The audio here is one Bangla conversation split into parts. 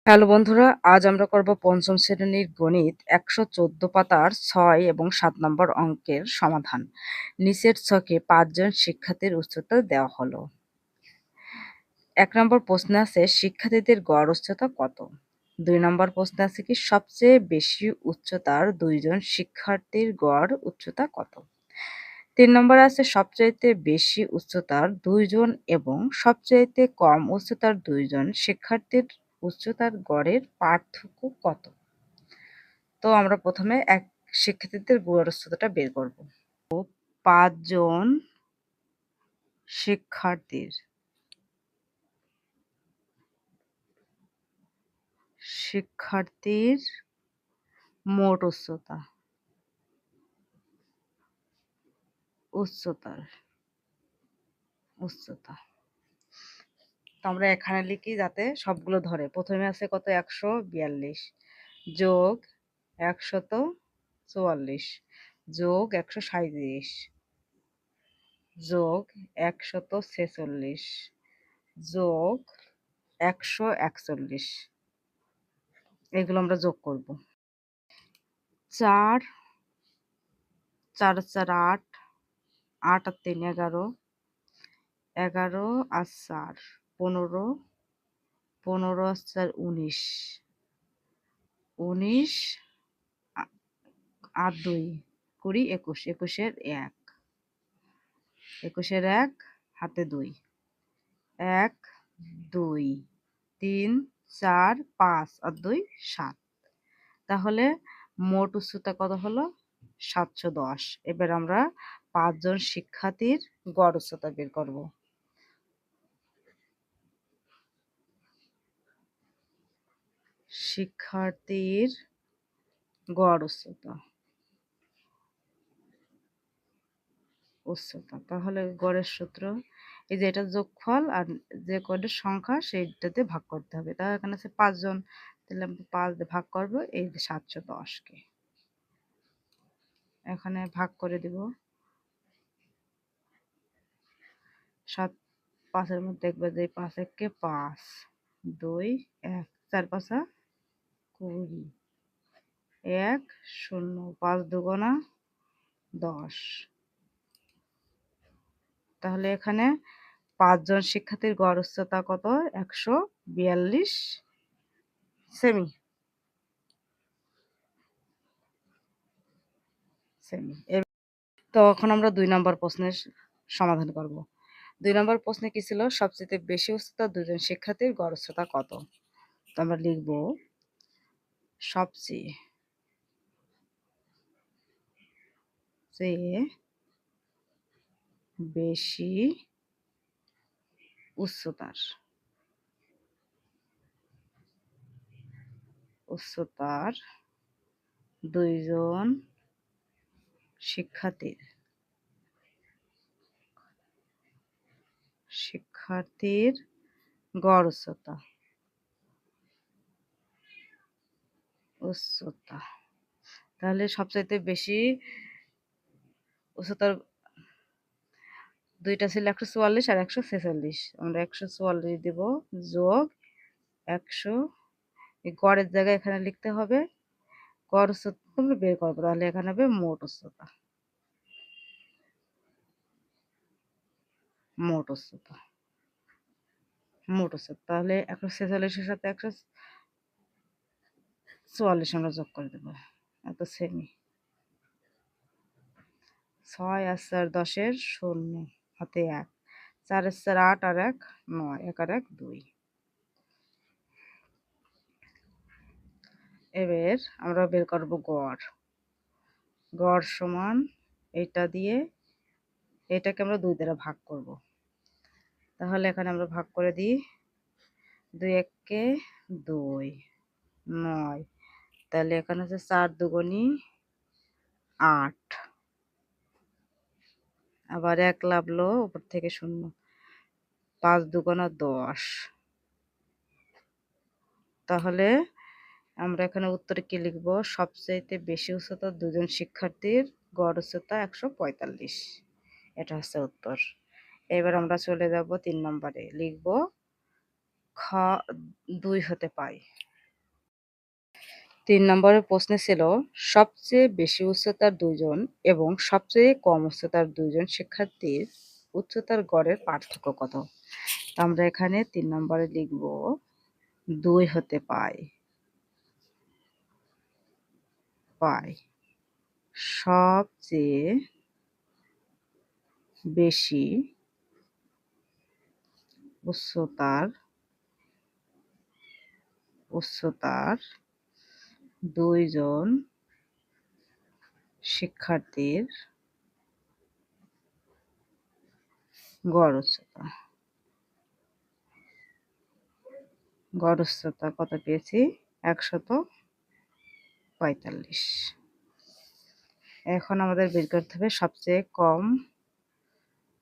হ্যালো বন্ধুরা, আজ আমরা করব পঞ্চম শ্রেণীর গণিত ১১৪ পাতার ৬ এবং ৭ নম্বর অঙ্কের সমাধান। নিচের ছকে ৫ জন শিক্ষার্থীর উচ্চতা দেওয়া হলো। ১ নম্বর প্রশ্নে আছে শিক্ষার্থীদের গড় উচ্চতা কত? ২ নম্বর প্রশ্নে আছে কি সবচেয়ে বেশি উচ্চতার ২ জন শিক্ষার্থীর গড় উচ্চতা কত? ৩ নম্বরে আছে সবচাইতে বেশি উচ্চতার ২ জন এবং সবচাইতে কম উচ্চতার ২ জন শিক্ষার্থীর উচ্চতার গড়ের পার্থক্য কত? তো আমরা প্রথমে শিক্ষার্থীদের গড় উচ্চতাটা বের করব। ৫ জন শিক্ষার্থীর শিক্ষার্থীর মোট উচ্চতা উচ্চতার উচ্চতা তো আমরা এখানে লিখি যাতে সবগুলো ধরে। প্রথমে আছে কত ১৪২ যোগ ১৪৪ যোগ ১৩৭ যোগ ১৪৬ যোগ ১৪১ এগুলো আমরা যোগ করব। ৪ ৪ আর ৪ ৮ ৮ আর ৩ ১১ ১১ আর ৪ ১৫ ১৫ আর ৪ ১৯ ১৯ আর ২ ২০ ২১ ২১-এর ১ ২১-এর ১ হাতে ২ ১ ২ ৩ ৪ ৫ আর ২ ৭। তাহলে মোট উচ্চতা কত হলো ৭১০। এবার আমরা ৫ জন শিক্ষার্থীর গড় উচ্চতা বের করব। শিক্ষার্থীর গড় উচ্চতা তাহলে গড়ের সূত্র এই যে এটা যোগফল আর যে কয়টা সংখ্যা সেইটাতে ভাগ করতে হবে। তাহলে এখানে আছে ৫ জন, তাহলে আমরা ৫ দিয়ে ভাগ করব এই যে ৭১০-কে এখানে ভাগ করে দিব। ৭ ৫-এর মধ্যে দেখবে যে ৫ একে ৫ ২ ১ ৪ ৫ ২০ ১ ০ ৫ দুগুণা ১০। তাহলে এখানে ৫ জন শিক্ষার্থীর গড় উচ্চতা কত ১৪২ সেমি। তো এখন আমরা ২ নম্বর প্রশ্নের সমাধান করব। ২ নম্বর প্রশ্নে কি ছিল সবচেয়ে বেশি উচ্চতা ২ জন শিক্ষার্থীর গড় উচ্চতা কত? তো আমরা লিখব সবচেয়ে বেশি উচ্চতার ২ জন শিক্ষার্থীর গড় উচ্চতা তাহলে সবচাইতে বেশি উচ্চতার দুইটা ছিল ১৪৪ আর ১৪৬। আমরা ১৪৪ দেব যোগ ১০০ এই গড়ের জায়গায় এখানে লিখতে হবে গড় উচ্চতা আমরা বের করবো। তাহলে এখানে হবে মোট উচ্চতা মোট উচ্চতা তাহলে ১৪৬-এর সাথে ১৪৪ আমরা যোগ করে দেবো এত সেমি। ৬ আর ৪ ১০-এর ০ হাতে ১ ৪ আর ৪ ৮ আর ১ ৯ ১ আর ১ ২। এবার আমরা বের করব গড় সমান এটা দিয়ে এটাকে আমরা ২ দ্বারা ভাগ করব। তাহলে এখানে আমরা ভাগ করে দিই ২ ১-কে ২ ৯ তাহলে এখানে আছে ৪ দুগুণী ৮ আবার ১ লাভলো উপর থেকে ০ ৫ দুগুণা ১০। তাহলে আমরা এখানে উত্তরে কি লিখব সবচাইতে বেশি উচ্চতা ২ জন শিক্ষার্থীর গড় উচ্চতা ১৪৫। এটা হচ্ছে উত্তর। এবার আমরা চলে যাব ৩ নম্বরে লিখব খ ২ হতে পাই 3 নম্বরের প্রশ্নে ছিল সবচেয়ে বেশি উচ্চতার ২ জন এবং সবচেয়ে কম উচ্চতার ২ জন শিক্ষার্থীর উচ্চতার গড়ের পার্থক্য কত? তো আমরা এখানে ৩ নম্বরে লিখব ২ হতে পায়। সবচেয়ে বেশি উচ্চতার ২ জন শিক্ষার্থীর গড় উচ্চতা কত পেয়েছি? ১৪৫। এখন আমাদের বের করতে হবে সবচেয়ে কম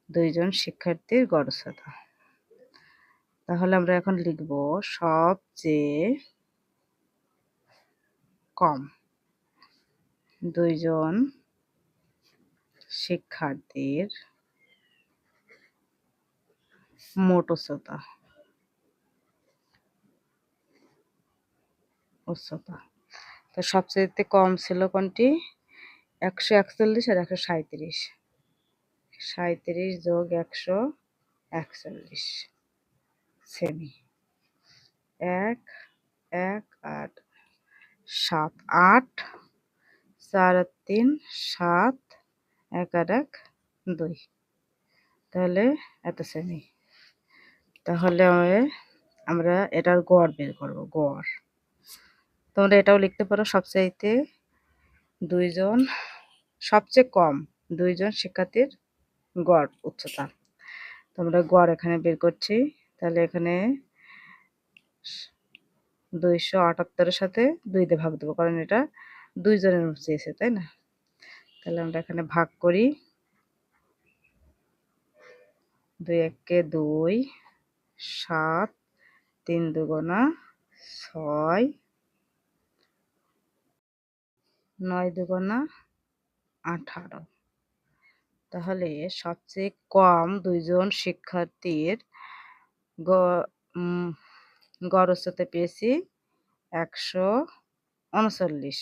২ জন শিক্ষার্থীর গড় উচ্চতা। তাহলে আমরা এখন লিখব সবচেয়ে কম ২ জন শিক্ষার্থীর মোট উচ্চতা। তো সবচাইতে কম ছিল কোনটি? ১৪১ আর ১৩৭। ৩৭ যোগ ১৪১ সেমি। ১, ১, ৮, ৭, ৮, ৪ আর ৩, ৭, ১ আর ১, ২। তাহলে এত সেমি। তাহলে আমরা এটার গড় বের করব, গড়। তোমরা এটাও লিখতে পারো সবচাইতে ২ জন, সবচেয়ে কম ২ জন শিক্ষার্থীর গড় উচ্চতা। তোমরা গড় এখানে বের করছি। তাহলে এখানে ২৭৮ এর সাথে ২ দিয়ে ভাগ দেবো, কারণ এটা ২ জনের চেয়েছে, তাই না? তাহলে আমরা এখানে ভাগ করি। ২ একে ২, ৭, ৩ দুগুণা ৬, ৯ দুগুণা ১৮। তাহলে সবচেয়ে কম ২ জন শিক্ষার্থীর গড় উচ্চতা পেয়েছি ১৩৯।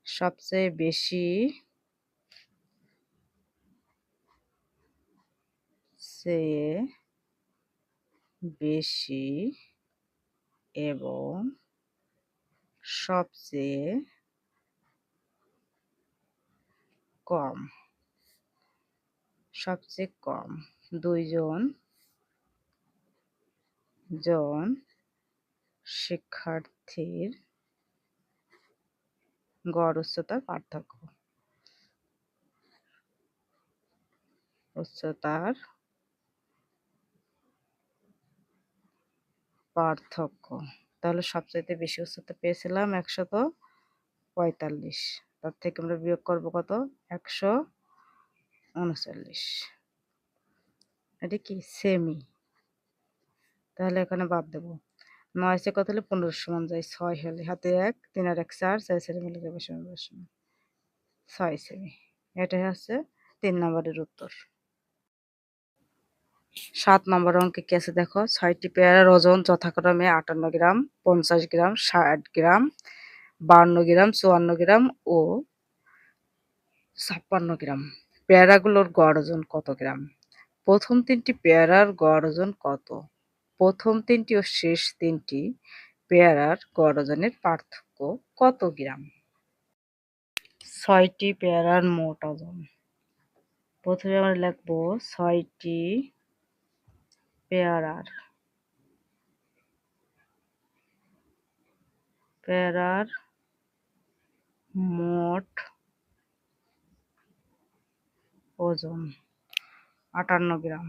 সবচেয়ে বেশি এবং সবচেয়ে কম ২ জন শিক্ষার্থীর গড় উচ্চতার পার্থক্য। তাহলে সবচাইতে বেশি উচ্চতা পেয়েছিলাম ১৪৫। তার থেকে আমরা বিয়োগ করব কত? ১৩৯। এটা কি? সেমি। তাহলে এখানে বাদ দেব। ৯ কত হলে ১৫ সমান যায় ৬ হলে, হাতে ১, ৩ আর ১ ৪, ৪ সেমি মিলে যাবে সমান ৬ সেমি। এটাই হচ্ছে ৩ নম্বরের উত্তর। ৭ নম্বর অঙ্কে কি আছে দেখো। ৬টি পেয়ারার ওজন যথাক্রমে ৫৮ গ্রাম, ৫০ গ্রাম, ৬০ গ্রাম, ৫২ গ্রাম, ৫৪ গ্রাম ও ৫৬ গ্রাম। পেয়ারাগুলোর গড় ওজন কত গ্রাম? প্রথম ৩টি পেয়ারার গড় ওজন কত? প্রথম ৩টি ও শেষ ৩টি পেয়ারার গড় ওজনের পার্থক্য কত গ্রাম? ৬টি পেয়ারার মোট ওজন। প্রথমে আমরা লিখব ৬টি পেয়ারার মোট ওজন ৫৮ গ্রাম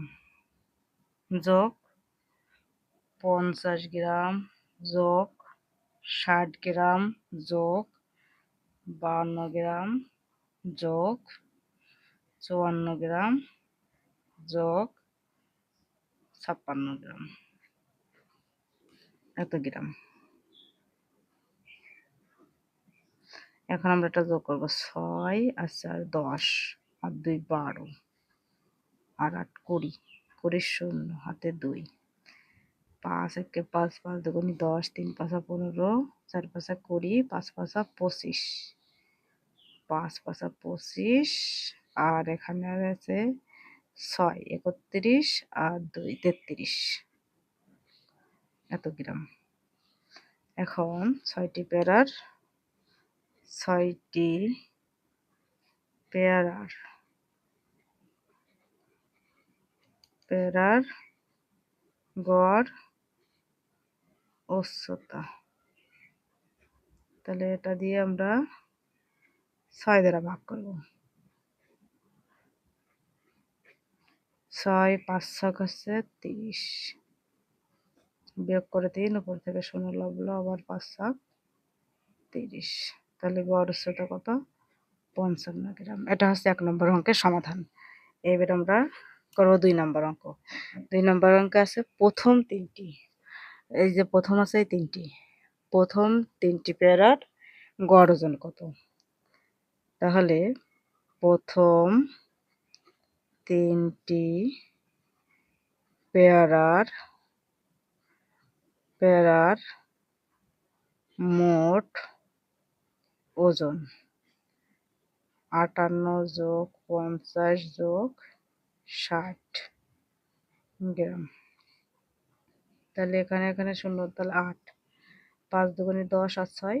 যোগ ৫০ গ্রাম যোগ ৬০ গ্রাম যোগ ৫২ গ্রাম যোগ ৫৪ গ্রাম যোগ ৫৬ গ্রাম। এত গ্রাম। এখন আমরা এটা যোগ করবো। ৬ আর ৪ ১০ আর ২ ১২ আর ৮ ২০, ২০ শূন্য, হাতে ২। 5 একে 5, 5 দুগুণে 10, 3 পাঁচা 15, 4 পাঁচা 20, 5 পাঁচা 25, 5 পাঁচা 25, আর এখানে আছে 6, 31 আর 2, 33 এত গ্রাম। এখন 6টি পেয়ারার গড় উচ্চতা, তাহলে এটা দিয়ে আমরা 6 দ্বারা ভাগ করব। 6 5 6 হচ্ছে 30, বিয়োগ করে 3, উপর থেকে 0 লাগলো, আবার 5 7 30, তাহলে গড় উচ্চতা কত? 55 গ্রাম। এটা হচ্ছে 1 নম্বর অঙ্কের সমাধান। এবার আমরা করব 2 নম্বর অঙ্ক। 2 নম্বর অঙ্কে আছে প্রথম 3টি, এই যে প্রথম আছে এই 3টি, প্রথম 3টি পেয়ারার গড় ওজন কত? তাহলে প্রথম 3টি পেয়ারার মোট ওজন 58 যোগ 50 যোগ 60 গ্রাম। তাহলে এখানে 0, তাহলে 8, 5 দুগুণে 10 আর 6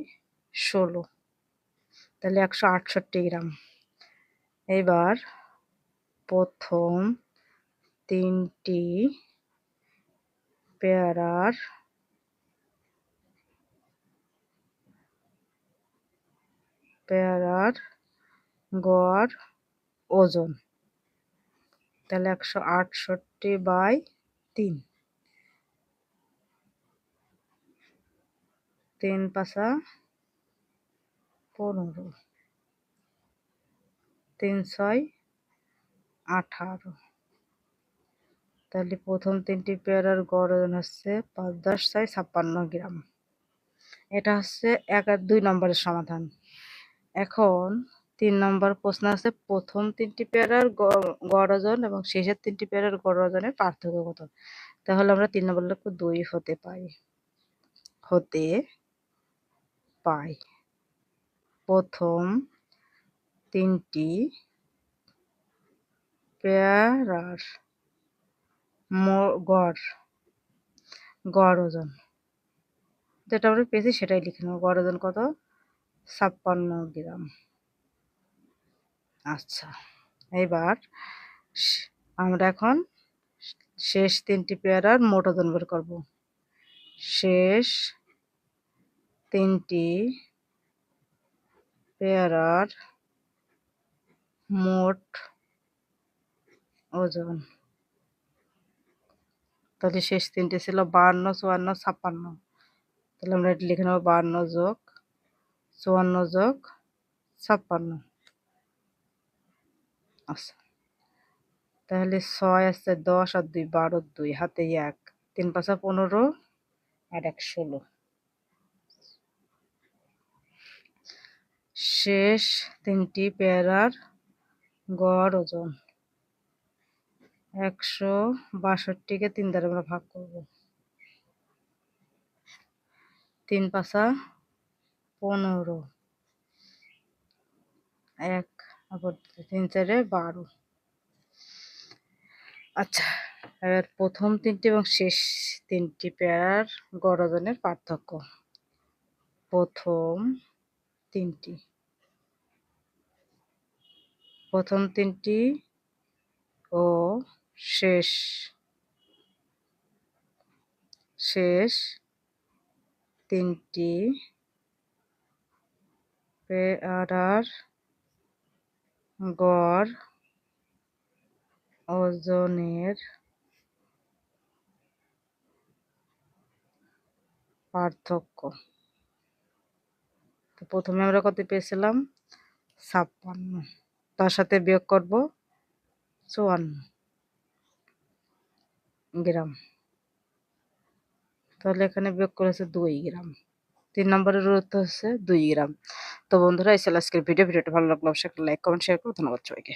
16, তাহলে 168 গ্রাম। এবার প্রথম 3টি পেয়ারার গড় ওজন, তাহলে 168/3, 3 পাঁচা 15, 3 6 18, তাহলে প্রথম 3টি পেয়ারার গড় ওজন হচ্ছে 5 10 6 56 গ্রাম। এটা হচ্ছে 1 আর 2 নম্বরের সমাধান। এখন 3 নম্বর প্রশ্ন আছে প্রথম 3টি পেয়ারার গড় ওজন এবং শেষের 3টি পেয়ারার গড় ওজনের পার্থক্য কত? তাহলে আমরা 3 নম্বর লিখব 2 হতে পাই। প্রথম 3টি পেয়ারার গড় ওজন, যেটা আমরা পেয়েছি সেটাই লিখে নেব। গড় ওজন কত? 56 গ্রাম। আচ্ছা, এবার আমরা এখন শেষ 3টি পেয়ারার মোট ওজন বের করব। শেষ 3টি পেয়ারার মোট ওজন, তাহলে শেষ 3টি ছিল 52 54 56, তাহলে আমরা এটা লিখে নেব 52 যোগ 54 যোগ 56। আচ্ছা, তাহলে 6 আছে 10 আর 2 12, 2 হাতে 1, 3 পাঁচা 15 আর 1 16। শেষ 3টি পেয়ারার গড় ওজন 162কে 3 দ্বারা আমরা ভাগ করব। 3 পাঁচা 15, 1 আবার 3 4 12। আচ্ছা, এবার প্রথম 3টি এবং শেষ 3টি পেয়ারার গড় ওজনের পার্থক্য। প্রথম 3টি ও শেষ 3টি পেয়ারার গড় ওজনের পার্থক্য। তো প্রথমে আমরা কত পেয়েছিলাম? 56, তার সাথে বিয়োগ করব 54 গ্রাম, তাহলে এখানে বিয়োগ করেছে 2 গ্রাম। 3 নম্বরের উত্তর হচ্ছে 2 গ্রাম। তো বন্ধুরা, এই ছিল আজকের ভিডিওটা ভালো লাগলে অবশ্যই একটা লাইক কমেন্ট শেয়ার করো। ধন্যবাদ সবাইকে।